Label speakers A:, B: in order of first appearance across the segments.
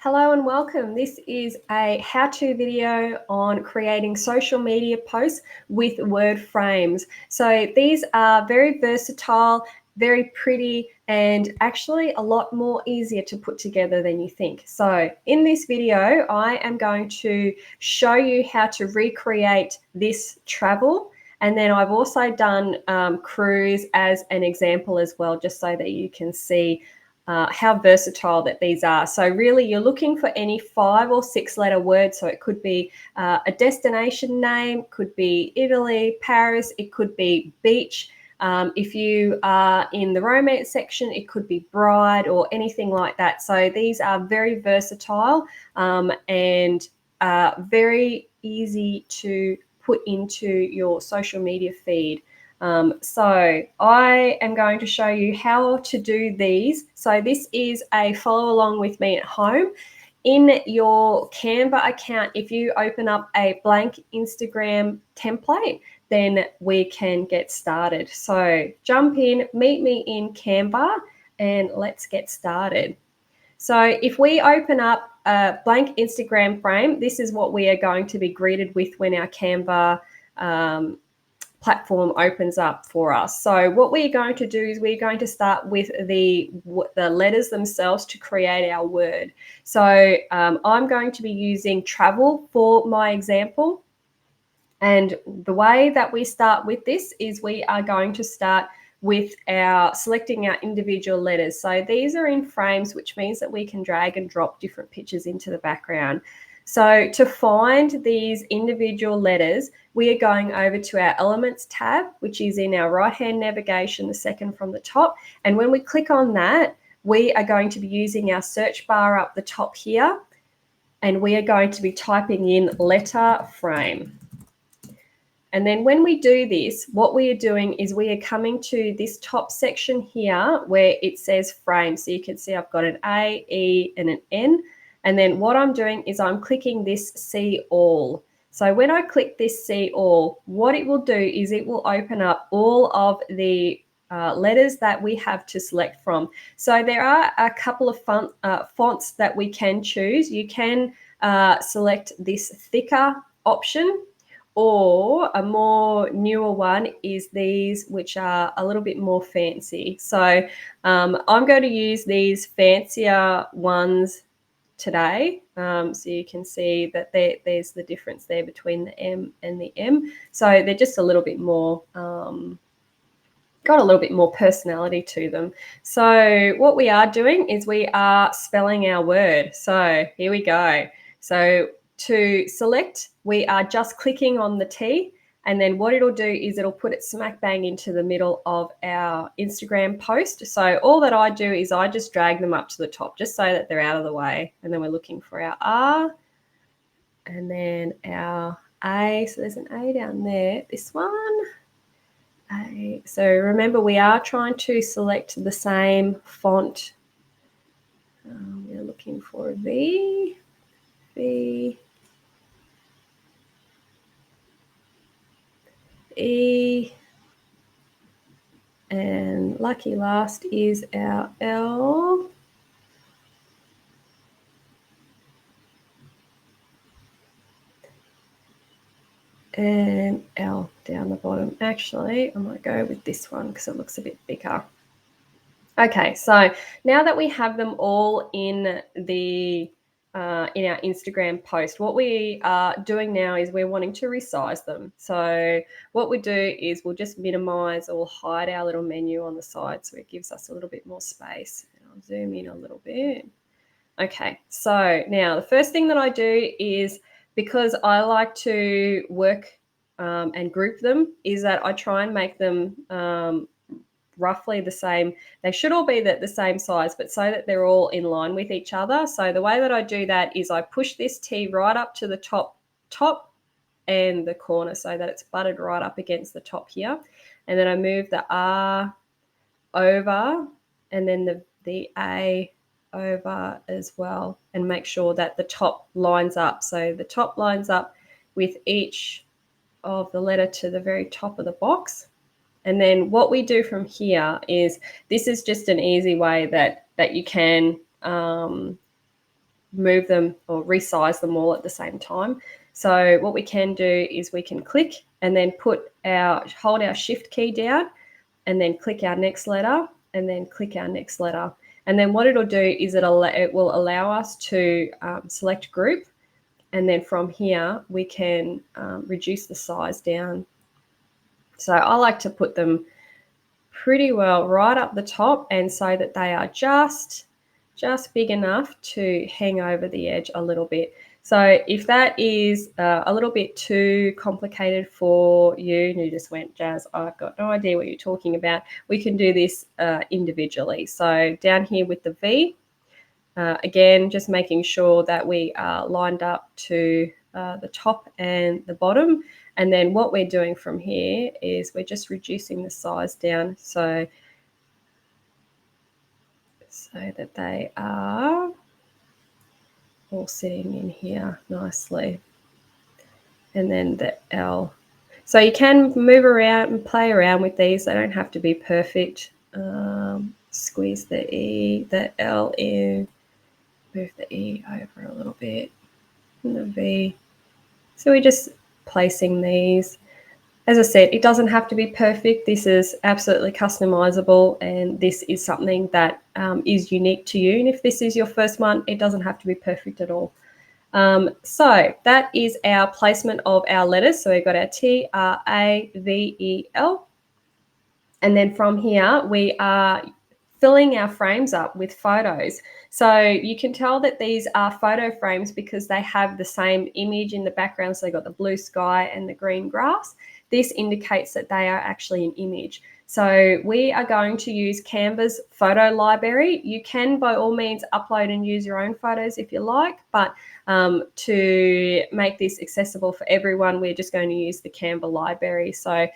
A: Hello and welcome. This is a how-to video on creating social media posts with word frames. So these are very versatile, very pretty, and actually a lot more easier to put together than you think. So in this video, I am going to show you how to recreate this travel. And then I've also done cruise as an example as well, just so that you can see how versatile that these are. So really you're looking for any 5 or 6 letter word. So it could be a destination name, could be Italy, Paris, it could be beach. If you are in the romance section, it could be bride or anything like that. So these are very versatile and very easy to put into your social media feed. So I am going to show you how to do these. So this is a follow along with me at home. In your Canva account, if you open up a blank Instagram template, then we can get started. So jump in, meet me in Canva, and let's get started. So if we open up a blank Instagram frame, this is what we are going to be greeted with when our Canva platform opens up for us. So what we're going to do is we're going to start with the letters themselves to create our word. So I'm going to be using travel for my example. And the way that we start with this is we are going to start with selecting our individual letters. So these are in frames, which means that we can drag and drop different pictures into the background. So to find these individual letters, we are going over to our Elements tab, which is in our right-hand navigation, the second from the top. And when we click on that, we are going to be using our search bar up the top here, and we are going to be typing in letter frame. And then when we do this, what we are doing is we are coming to this top section here where it says frame. So you can see I've got an A, E, and an N. And then what I'm doing is I'm clicking this See All. So when I click this See All, what it will do is it will open up all of the letters that we have to select from. So there are a couple of fonts that we can choose. You can select this thicker option, or a more newer one is these, which are a little bit more fancy. So I'm going to use these fancier ones today. So you can see that there's the difference there between the M and the M. So they're just a little bit more, got a little bit more personality to them. So what we are doing is we are spelling our word. So here we go. So to select, we are just clicking on the T, and then what it'll do is it'll put it smack bang into the middle of our Instagram post. So all that I do is I just drag them up to the top just so that they're out of the way. And then we're looking for our R and then our A. So there's an A down there, this one. A. So remember, we are trying to select the same font. We're looking for V, V, E, and lucky last is our L. And L down the bottom. Actually, I might go with this one because it looks a bit bigger. Okay, so now that we have them all in our Instagram post, what we are doing now is we're wanting to resize them. So what we do is we'll just minimize or hide our little menu on the side so it gives us a little bit more space. And I'll zoom in a little bit. Okay, so now the first thing that I do is, because I like to work and group them, is that I try and make them roughly the same. They should all be the same size, but so that they're all in line with each other. So the way that I do that is I push this T right up to the top and the corner so that it's butted right up against the top here. And then I move the R over and then the A over as well, and make sure that the top lines up. So the top lines up with each of the letter to the very top of the box. And then what we do from here is, this is just an easy way that you can move them or resize them all at the same time. So what we can do is we can click and then hold our shift key down and then click our next letter and then click our next letter. And then what it'll do is it will allow us to select group. And then from here, we can reduce the size down. So I like to put them pretty well right up the top, and so that they are just big enough to hang over the edge a little bit. So if that is a little bit too complicated for you and you just went, Jazz, I've got no idea what you're talking about, we can do this individually. So down here with the V, again, just making sure that we are lined up to the top and the bottom. And then what we're doing from here is we're just reducing the size down so that they are all sitting in here nicely. And then the L. So you can move around and play around with these. They don't have to be perfect. Squeeze the E, the L in, move the E over a little bit, and the V. So we're just placing these. As I said, it doesn't have to be perfect. This is absolutely customizable, and this is something that is unique to you. And if this is your first one, it doesn't have to be perfect at all. So that is our placement of our letters. So we've got our T, R, A, V, E, L. And then from here, we are filling our frames up with photos. So you can tell that these are photo frames because they have the same image in the background. So they've got the blue sky and the green grass. This indicates that they are actually an image. So we are going to use Canva's photo library. You can, by all means, upload and use your own photos if you like, but to make this accessible for everyone, we're just going to use the Canva library. So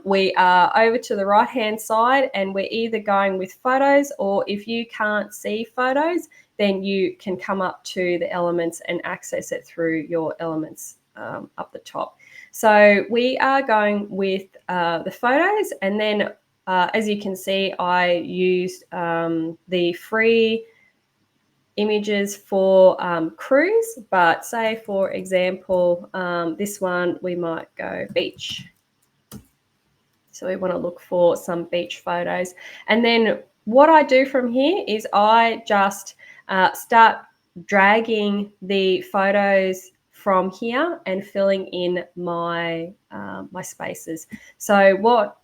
A: we are over to the right-hand side, and we're either going with photos, or if you can't see photos, then you can come up to the elements and access it through your elements up the top. So we are going with the photos, and then as you can see, I used the free images for cruise, but say for example, this one we might go beach. So we want to look for some beach photos. And then what I do from here is I just start dragging the photos from here and filling in my my spaces. So what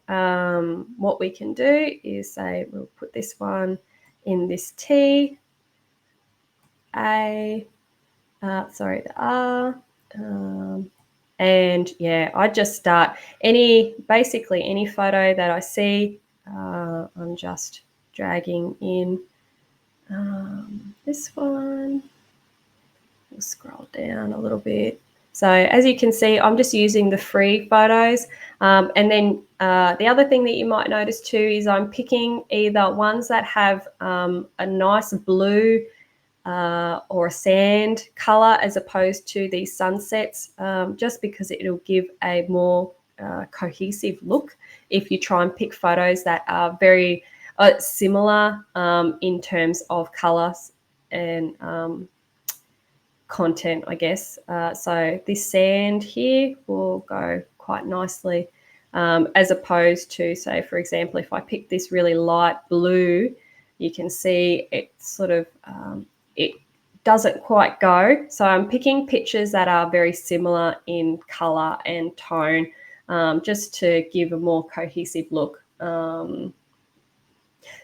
A: we can do is say we'll put this one in this T, A, sorry, the R, and yeah, I just start basically any photo that I see, I'm just dragging in this one. We'll scroll down a little bit. So as you can see, I'm just using the free photos. And then the other thing that you might notice too is I'm picking either ones that have a nice blue or a sand color as opposed to these sunsets, just because it'll give a more cohesive look if you try and pick photos that are very similar in terms of colors and content, I guess. So this sand here will go quite nicely, as opposed to, say, for example, if I pick this really light blue, you can see it sort of it doesn't quite go. So I'm picking pictures that are very similar in color and tone, just to give a more cohesive look.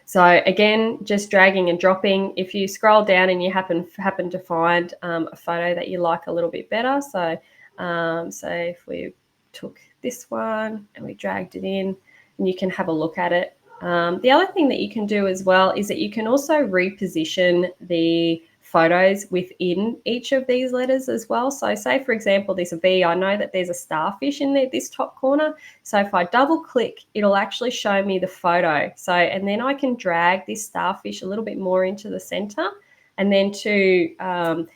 A: So again, just dragging and dropping. If you scroll down and you happen to find a photo that you like a little bit better, so if we took this one and we dragged it in, and you can have a look at it. The other thing that you can do as well is that you can also reposition the photos within each of these letters as well. So say, for example, this V, I know that there's a starfish in there, this top corner. So if I double click, it'll actually show me the photo. So, and then I can drag this starfish a little bit more into the center, and then to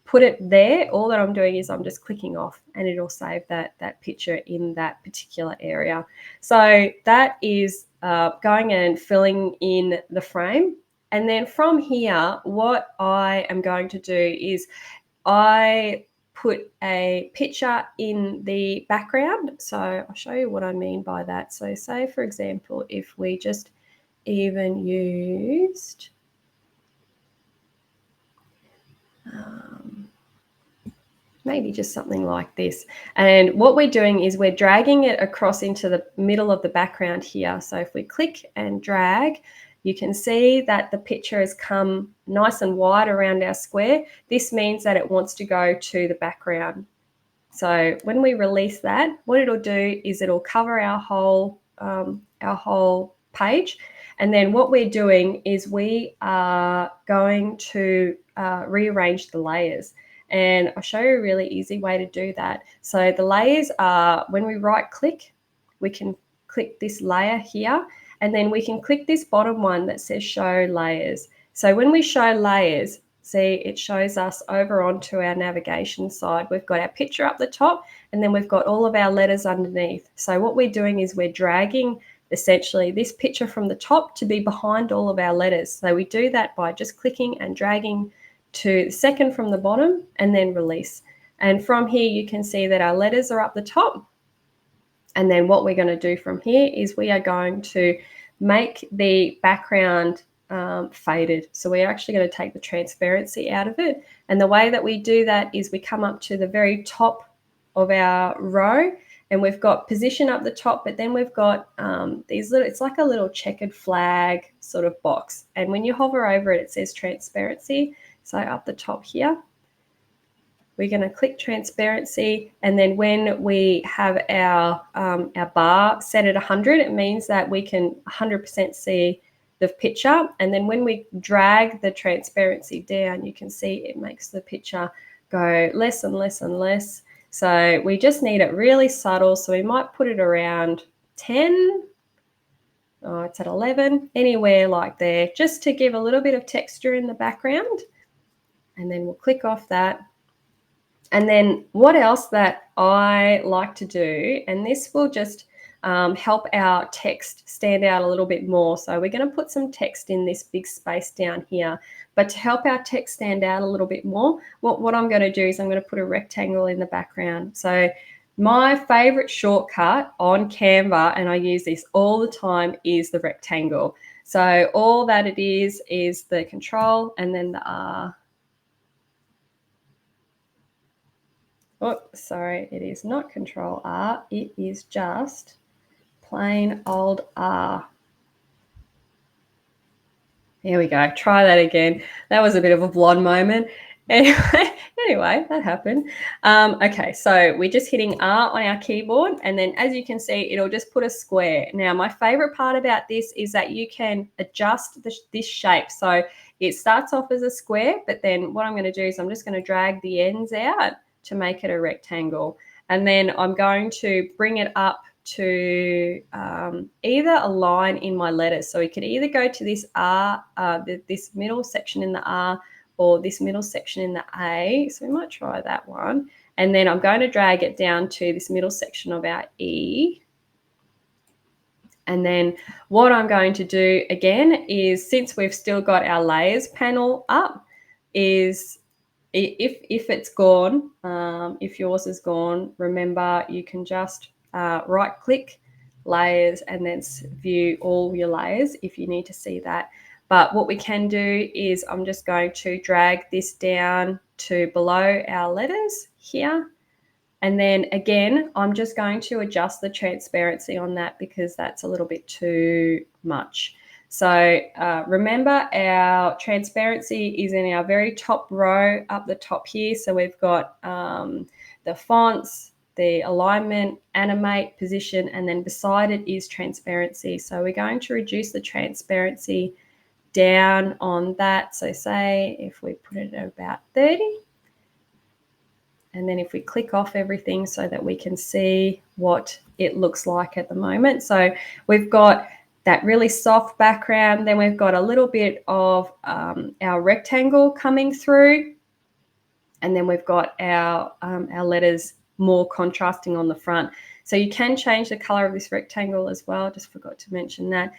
A: put it there, all that I'm doing is I'm just clicking off, and it'll save that picture in that particular area. So that is going and filling in the frame. And then from here, what I am going to do is I put a picture in the background. So I'll show you what I mean by that. So say, for example, if we just even used maybe just something like this. And what we're doing is we're dragging it across into the middle of the background here. So if we click and drag, you can see that the picture has come nice and wide around our square. This means that it wants to go to the background. So when we release that, what it'll do is it'll cover our whole page. And then what we're doing is we are going to rearrange the layers. And I'll show you a really easy way to do that. So the layers are, when we right click, we can click this layer here, and then we can click this bottom one that says show layers. So when we show layers, see, it shows us over onto our navigation side. We've got our picture up the top, and then we've got all of our letters underneath. So what we're doing is we're dragging essentially this picture from the top to be behind all of our letters. So we do that by just clicking and dragging to the second from the bottom and then release. And from here, you can see that our letters are up the top. And then what we're going to do from here is we are going to make the background faded. So we're actually going to take the transparency out of it. And the way that we do that is we come up to the very top of our row, and we've got position up the top, but then we've got these little, it's like a little checkered flag sort of box. And when you hover over it, it says transparency. So up the top here, we're going to click transparency, and then when we have our bar set at 100, it means that we can 100% see the picture. And then when we drag the transparency down, you can see it makes the picture go less and less and less. So we just need it really subtle. So we might put it around 10. Oh, it's at 11, anywhere like there, just to give a little bit of texture in the background. And then we'll click off that. And then what else that I like to do, and this will just help our text stand out a little bit more. So we're going to put some text in this big space down here. But to help our text stand out a little bit more, what I'm going to do is I'm going to put a rectangle in the background. So my favorite shortcut on Canva, and I use this all the time, is the rectangle. So all that it is the control and then the R. Oh, sorry, it is not control R. It is just plain old R. Here we go. Try that again. That was a bit of a blonde moment. Anyway, that happened. Okay, so we're just hitting R on our keyboard, and then as you can see, it'll just put a square. Now, my favorite part about this is that you can adjust this shape. So it starts off as a square, but then what I'm going to do is I'm just going to drag the ends out to make it a rectangle. And then I'm going to bring it up to either a line in my letters. So we could either go to this R, this middle section in the R, or this middle section in the A. So we might try that one. And then I'm going to drag it down to this middle section of our E. And then what I'm going to do again is, since we've still got our layers panel up, is if it's gone, if yours is gone, remember you can just right click layers and then view all your layers if you need to see that. But what we can do is I'm just going to drag this down to below our letters here. And then again, I'm just going to adjust the transparency on that because that's a little bit too much. So remember, our transparency is in our very top row up the top here. So we've got the fonts, the alignment, animate, position, and then beside it is transparency. So we're going to reduce the transparency down on that. So say if we put it at about 30. And then if we click off everything so that we can see what it looks like at the moment. So we've got that really soft background. Then we've got a little bit of our rectangle coming through. And then we've got our letters more contrasting on the front. So you can change the color of this rectangle as well. Just forgot to mention that.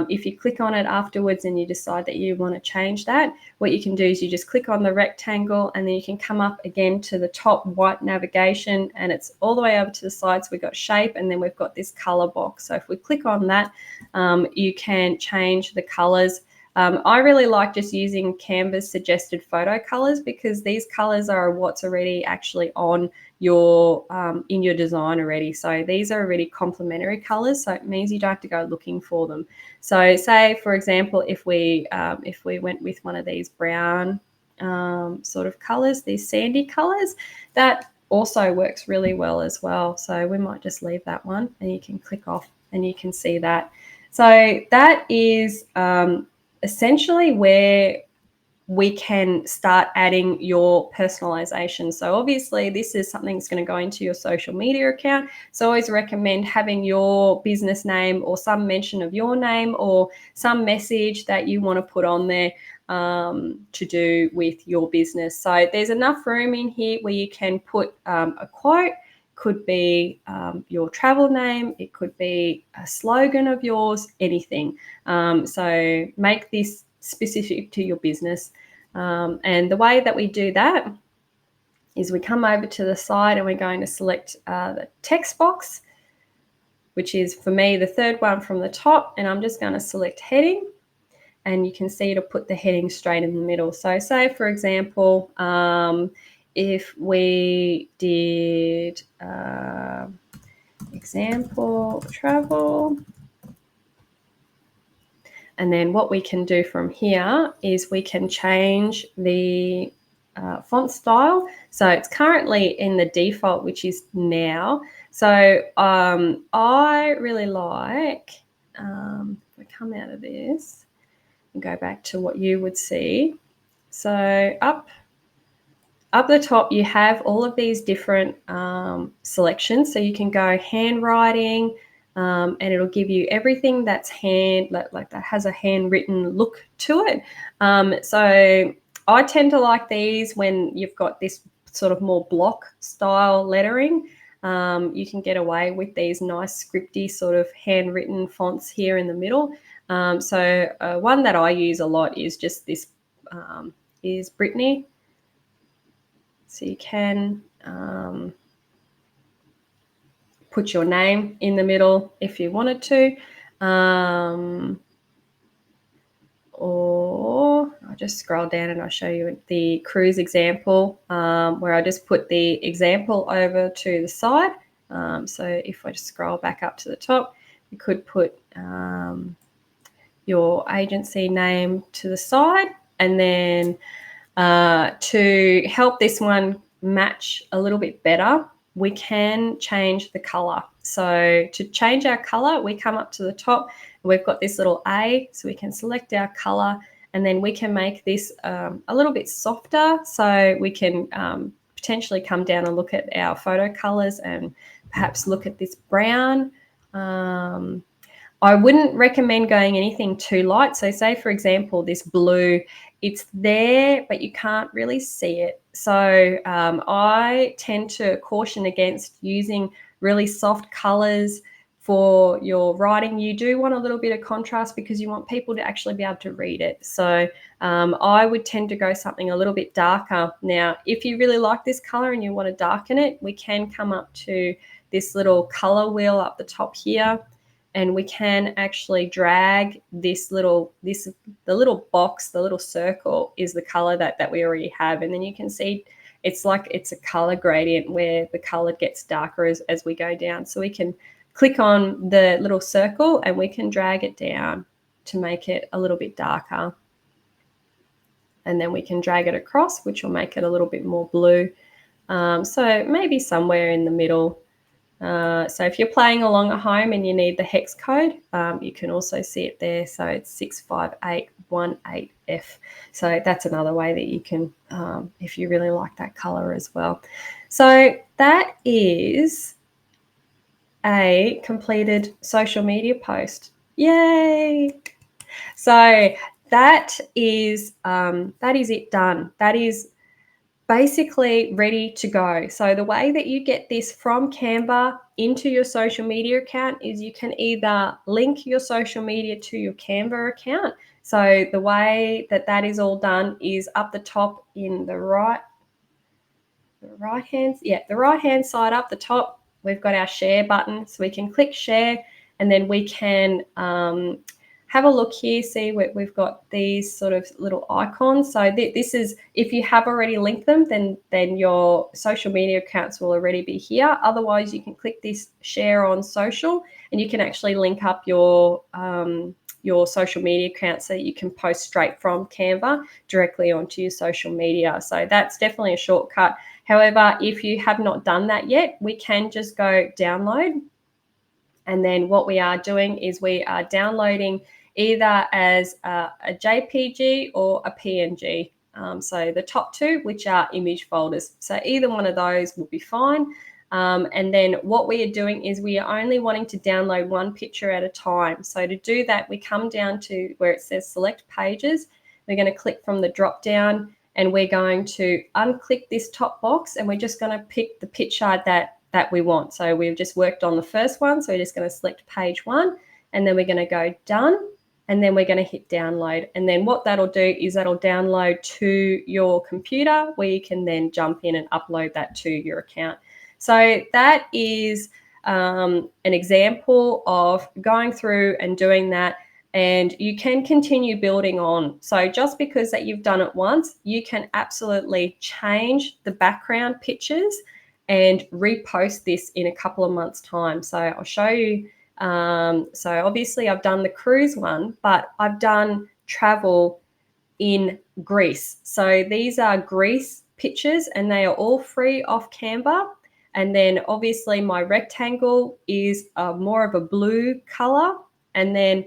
A: If you click on it afterwards and you decide that you want to change that, what you can do is you just click on the rectangle, and then you can come up again to the top white navigation, and it's all the way over to the side. So we've got shape, and then we've got this color box. So if we click on that, you can change the colors. I really like just using Canva's suggested photo colors, because these colors are what's already actually on your in your design already. So these are already complementary colors, so it means you don't have to go looking for them. So say, for example, if we went with one of these brown sort of colors, these sandy colors, that also works really well as well. So we might just leave that one, and you can click off and you can see that. So that is essentially where we can start adding your personalization. So obviously this is something that's going to go into your social media account. So I always recommend having your business name or some mention of your name or some message that you want to put on there to do with your business. So there's enough room in here where you can put a quote. Could be your travel name, it could be a slogan of yours, anything. So make this specific to your business. And the way that we do that is we come over to the side and we're going to select the text box, which is for me the third one from the top, and I'm just going to select heading, and you can see it'll put the heading straight in the middle. So say, for example, if we did example travel, and then what we can do from here is we can change the font style. So it's currently in the default, which is now. So I really like, if we come out of this and go back to what you would see. So up the top, you have all of these different selections. So you can go handwriting, and it'll give you everything that's like that has a handwritten look to it. So I tend to like these when you've got this sort of more block style lettering. You can get away with these nice scripty sort of handwritten fonts here in the middle. So one that I use a lot is just this, is Brittany. So you can put your name in the middle if you wanted to. Or I'll just scroll down and I'll show you the cruise example, where I just put the example over to the side. So if I just scroll back up to the top, you could put your agency name to the side, and then to help this one match a little bit better, we can change the color. So to change our color, we come up to the top, and we've got this little A, so we can select our color, and then we can make this a little bit softer. So we can potentially come down and look at our photo colors and perhaps look at this brown. I wouldn't recommend going anything too light. So say, for example, this blue, it's there, but you can't really see it. So I tend to caution against using really soft colors for your writing. You do want a little bit of contrast because you want people to actually be able to read it. So I would tend to go something a little bit darker. Now, if you really like this color and you want to darken it, we can come up to this little color wheel up the top here, and we can actually drag the little box, the little circle is the color that we already have. And then you can see it's like it's a color gradient where the color gets darker as we go down. So we can click on the little circle and we can drag it down to make it a little bit darker. And then we can drag it across, which will make it a little bit more blue. So maybe somewhere in the middle. So if you're playing along at home and you need the hex code, you can also see it there. So it's 65818F. So that's another way that you can, if you really like that color as well. So that is a completed social media post. Yay! So that is it done. That is basically ready to go. So the way that you get this from Canva into your social media account is you can either link your social media to your Canva account. So the way that that is all done is up the top in the right hand side up the top, we've got our share button. So we can click share, and then we can have a look here. See, we've got these sort of little icons. So this is, if you have already linked them, then your social media accounts will already be here. Otherwise, you can click this share on social, and you can actually link up your social media account so that you can post straight from Canva directly onto your social media. So that's definitely a shortcut. However, if you have not done that yet, we can just go download. And then what we are doing is we are downloading either as a JPG or a PNG. So the top two, which are image folders. So either one of those will be fine. And then what we are doing is we are only wanting to download one picture at a time. So to do that, we come down to where it says select pages. We're going to click from the drop down, and we're going to unclick this top box, and we're just going to pick the picture that we want. So we've just worked on the first one, so we're just going to select page 1, and then we're going to go done, and then we're going to hit download. And then what that'll do is that'll download to your computer, where you can then jump in and upload that to your account. So that is an example of going through and doing that, and you can continue building on. So just because that you've done it once, you can absolutely change the background pictures and repost this in a couple of months' time. So I'll show you. So obviously I've done the cruise one, but I've done travel in Greece. So these are Greece pictures, and they are all free off Canva. And then obviously my rectangle is more of a blue color. And then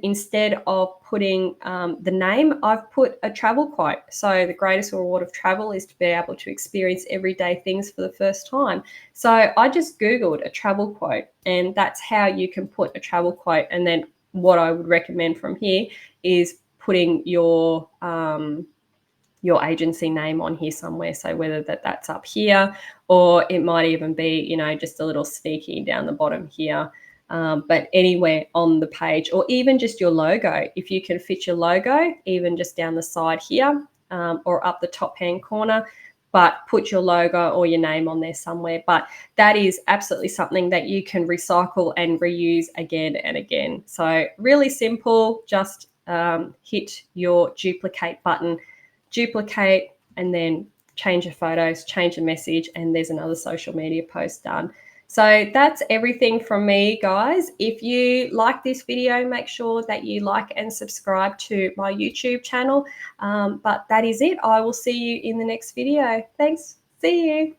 A: instead of putting the name, I've put a travel quote. So the greatest reward of travel is to be able to experience everyday things for the first time. So I just Googled a travel quote, and that's how you can put a travel quote. And then what I would recommend from here is putting your agency name on here somewhere. So whether that's up here, or it might even be, just a little sneaky down the bottom here. But anywhere on the page, or even just your logo, if you can fit your logo even just down the side here, or up the top hand corner, but put your logo or your name on there somewhere. But that is absolutely something that you can recycle and reuse again and again. So really simple, just hit your duplicate button, duplicate, and then change your photos, change the message, and there's another social media post done. So that's everything from me, guys. If you like this video, make sure that you like and subscribe to my YouTube channel. But that is it. I will see you in the next video. Thanks. See you.